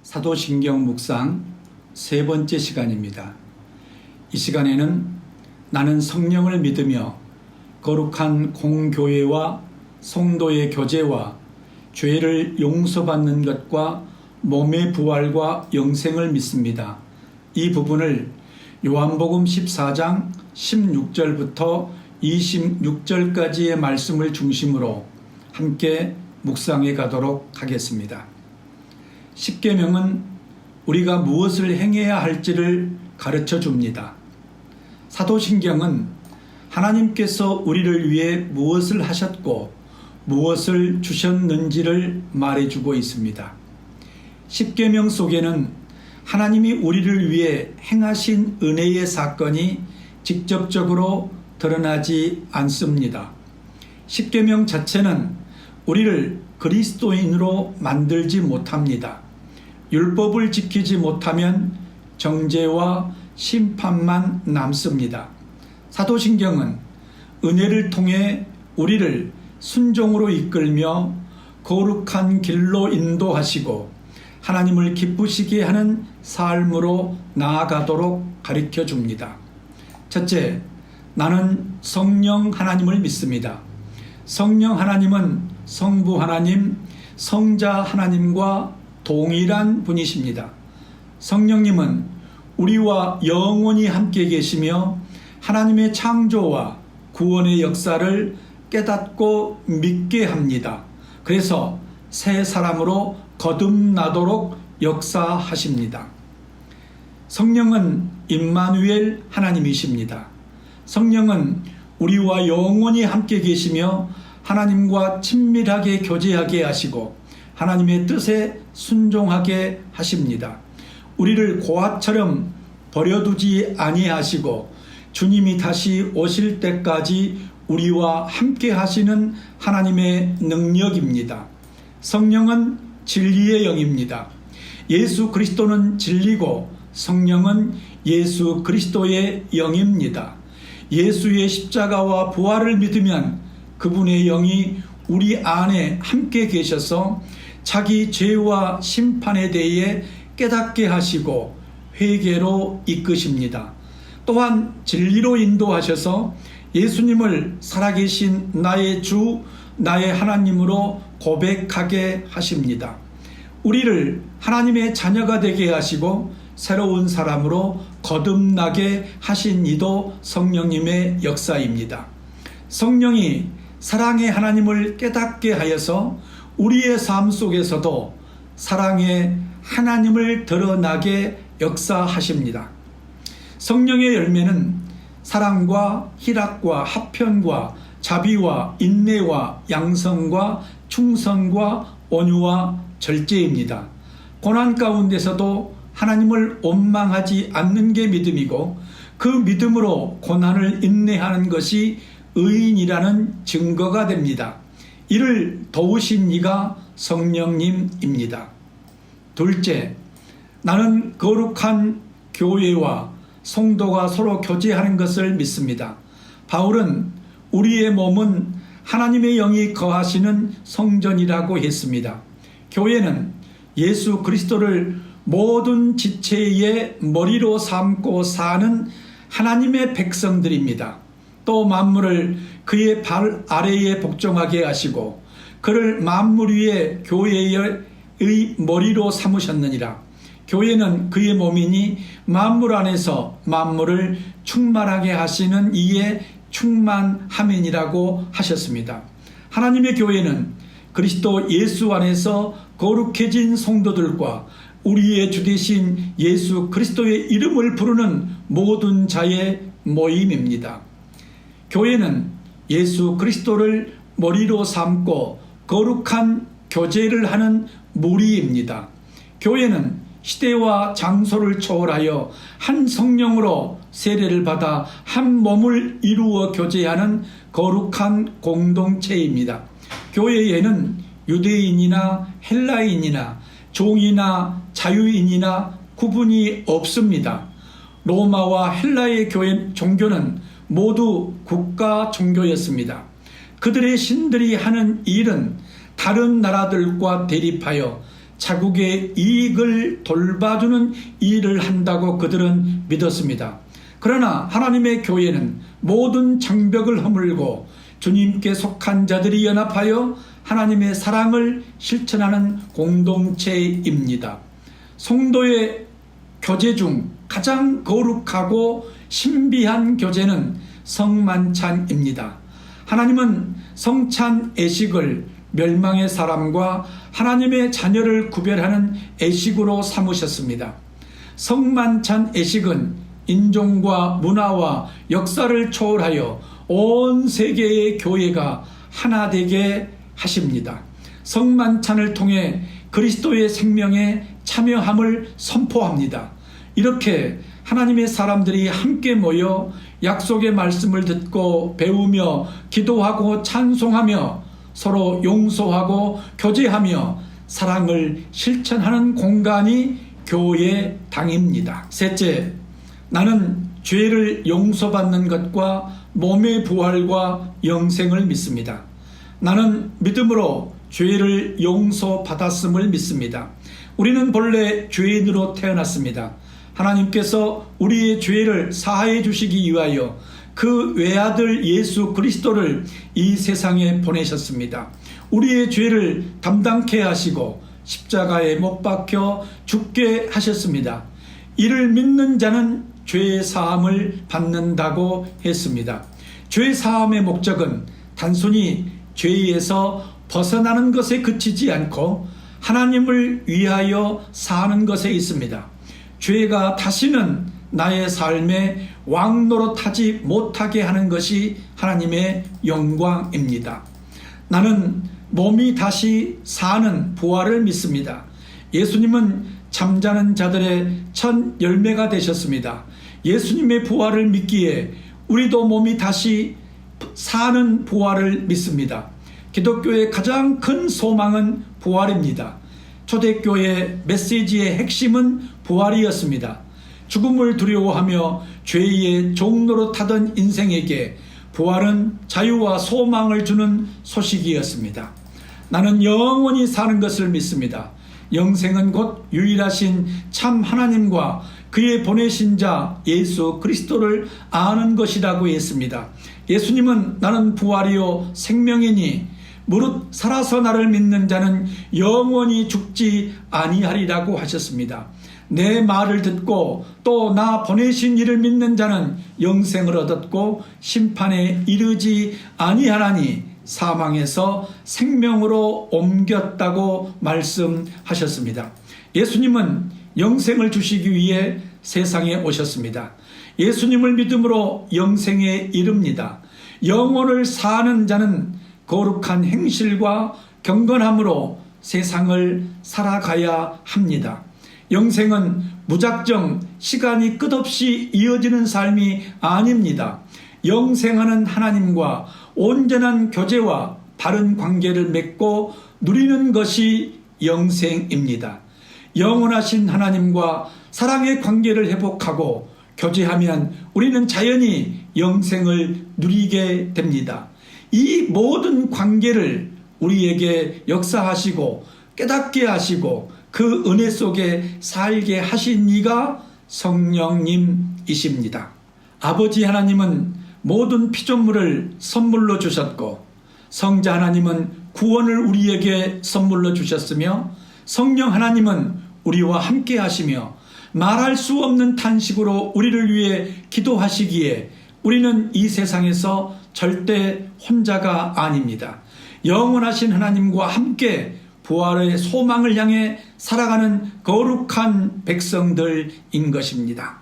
사도신경 묵상 세 번째 시간입니다. 이 시간에는 나는 성령을 믿으며 거룩한 공교회와 성도의 교제와 죄를 용서받는 것과 몸의 부활과 영생을 믿습니다. 이 부분을 요한복음 14장 16절부터 26절까지의 말씀을 중심으로 함께 묵상해 가도록 하겠습니다. 십계명은 우리가 무엇을 행해야 할지를 가르쳐 줍니다. 사도신경은 하나님께서 우리를 위해 무엇을 하셨고 무엇을 주셨는지를 말해주고 있습니다. 십계명 속에는 하나님이 우리를 위해 행하신 은혜의 사건이 직접적으로 드러나지 않습니다. 십계명 자체는 우리를 그리스도인으로 만들지 못합니다. 율법을 지키지 못하면 정죄와 심판만 남습니다. 사도신경은 은혜를 통해 우리를 순종으로 이끌며 거룩한 길로 인도하시고 하나님을 기쁘시게 하는 삶으로 나아가도록 가르쳐 줍니다. 첫째, 나는 성령 하나님을 믿습니다. 성령 하나님은 성부 하나님, 성자 하나님과 동일한 분이십니다. 성령님은 우리와 영원히 함께 계시며 하나님의 창조와 구원의 역사를 깨닫고 믿게 합니다. 그래서 새 사람으로 거듭나도록 역사하십니다. 성령은 임마누엘 하나님이십니다. 성령은 우리와 영원히 함께 계시며 하나님과 친밀하게 교제하게 하시고 하나님의 뜻에 순종하게 하십니다. 우리를 고아처럼 버려두지 아니하시고 주님이 다시 오실 때까지 우리와 함께 하시는 하나님의 능력입니다. 성령은 진리의 영입니다. 예수 그리스도는 진리고 성령은 예수 그리스도의 영입니다. 예수의 십자가와 부활을 믿으면 그분의 영이 우리 안에 함께 계셔서 자기 죄와 심판에 대해 깨닫게 하시고 회개로 이끄십니다. 또한 진리로 인도하셔서 예수님을 살아계신 나의 주, 나의 하나님으로 고백하게 하십니다. 우리를 하나님의 자녀가 되게 하시고 새로운 사람으로 거듭나게 하신 이도 성령님의 역사입니다. 성령이 사랑의 하나님을 깨닫게 하여서 우리의 삶 속에서도 사랑의 하나님을 드러나게 역사하십니다. 성령의 열매는 사랑과 희락과 화평과 자비와 인내와 양성과 충성과 온유와 절제입니다. 고난 가운데서도 하나님을 원망하지 않는 게 믿음이고 그 믿음으로 고난을 인내하는 것이 의인이라는 증거가 됩니다. 이를 도우신 이가 성령님입니다. 둘째, 나는 거룩한 교회와 성도가 서로 교제하는 것을 믿습니다. 바울은 우리의 몸은 하나님의 영이 거하시는 성전이라고 했습니다. 교회는 예수 그리스도를 모든 지체의 머리로 삼고 사는 하나님의 백성들입니다. 또 만물을 그의 발 아래에 복종하게 하시고 그를 만물 위에 교회의 머리로 삼으셨느니라. 교회는 그의 몸이니 만물 안에서 만물을 충만하게 하시는 이의 충만함이니라고 하셨습니다. 하나님의 교회는 그리스도 예수 안에서 거룩해진 성도들과 우리의 주 되신 예수 그리스도의 이름을 부르는 모든 자의 모임입니다. 교회는 예수 그리스도를 머리로 삼고 거룩한 교제를 하는 무리입니다. 교회는 시대와 장소를 초월하여 한 성령으로 세례를 받아 한 몸을 이루어 교제하는 거룩한 공동체입니다. 교회에는 유대인이나 헬라인이나 종이나 자유인이나 구분이 없습니다. 로마와 헬라의 종교는 모두 국가 종교였습니다. 그들의 신들이 하는 일은 다른 나라들과 대립하여 자국의 이익을 돌봐주는 일을 한다고 그들은 믿었습니다. 그러나 하나님의 교회는 모든 장벽을 허물고 주님께 속한 자들이 연합하여 하나님의 사랑을 실천하는 공동체입니다. 성도의 교제 중 가장 거룩하고 신비한 교제는 성만찬입니다. 하나님은 성찬 애식을 멸망의 사람과 하나님의 자녀를 구별하는 애식으로 삼으셨습니다. 성만찬 애식은 인종과 문화와 역사를 초월하여 온 세계의 교회가 하나 되게 하십니다. 성만찬을 통해 그리스도의 생명에 참여함을 선포합니다. 이렇게 하나님의 사람들이 함께 모여 약속의 말씀을 듣고 배우며 기도하고 찬송하며 서로 용서하고 교제하며 사랑을 실천하는 공간이 교회당입니다. 셋째, 나는 죄를 용서받는 것과 몸의 부활과 영생을 믿습니다. 나는 믿음으로 죄를 용서받았음을 믿습니다. 우리는 본래 죄인으로 태어났습니다. 하나님께서 우리의 죄를 사하여 주시기 위하여 그 외아들 예수 그리스도를 이 세상에 보내셨습니다. 우리의 죄를 담당케 하시고 십자가에 못 박혀 죽게 하셨습니다. 이를 믿는 자는 죄 사함을 받는다고 했습니다. 죄 사함의 목적은 단순히 죄에서 벗어나는 것에 그치지 않고 하나님을 위하여 사는 것에 있습니다. 죄가 다시는 나의 삶에 왕노릇하지 못하게 하는 것이 하나님의 영광입니다. 나는 몸이 다시 사는 부활을 믿습니다. 예수님은 잠자는 자들의 첫 열매가 되셨습니다. 예수님의 부활을 믿기에 우리도 몸이 다시 사는 부활을 믿습니다. 기독교의 가장 큰 소망은 부활입니다. 초대교회 메시지의 핵심은 부활이었습니다. 죽음을 두려워하며 죄의 종노릇하던 인생에게 부활은 자유와 소망을 주는 소식이었습니다. 나는 영원히 사는 것을 믿습니다. 영생은 곧 유일하신 참 하나님과 그의 보내신 자 예수 그리스도를 아는 것이라고 했습니다. 예수님은 나는 부활이요 생명이니 무릇 살아서 나를 믿는 자는 영원히 죽지 아니하리라고 하셨습니다. 내 말을 듣고 또 나 보내신 이를 믿는 자는 영생을 얻었고 심판에 이르지 아니하나니 사망에서 생명으로 옮겼다고 말씀하셨습니다. 예수님은 영생을 주시기 위해 세상에 오셨습니다. 예수님을 믿음으로 영생에 이릅니다. 영혼을 사는 자는 거룩한 행실과 경건함으로 세상을 살아가야 합니다. 영생은 무작정 시간이 끝없이 이어지는 삶이 아닙니다. 영생하는 하나님과 온전한 교제와 바른 관계를 맺고 누리는 것이 영생입니다. 영원하신 하나님과 사랑의 관계를 회복하고 교제하면 우리는 자연히 영생을 누리게 됩니다. 이 모든 관계를 우리에게 역사하시고 깨닫게 하시고 그 은혜 속에 살게 하신 이가 성령님이십니다. 아버지 하나님은 모든 피조물을 선물로 주셨고 성자 하나님은 구원을 우리에게 선물로 주셨으며 성령 하나님은 우리와 함께 하시며 말할 수 없는 탄식으로 우리를 위해 기도하시기에 우리는 이 세상에서 절대 혼자가 아닙니다. 영원하신 하나님과 함께 부활의 소망을 향해 살아가는 거룩한 백성들인 것입니다.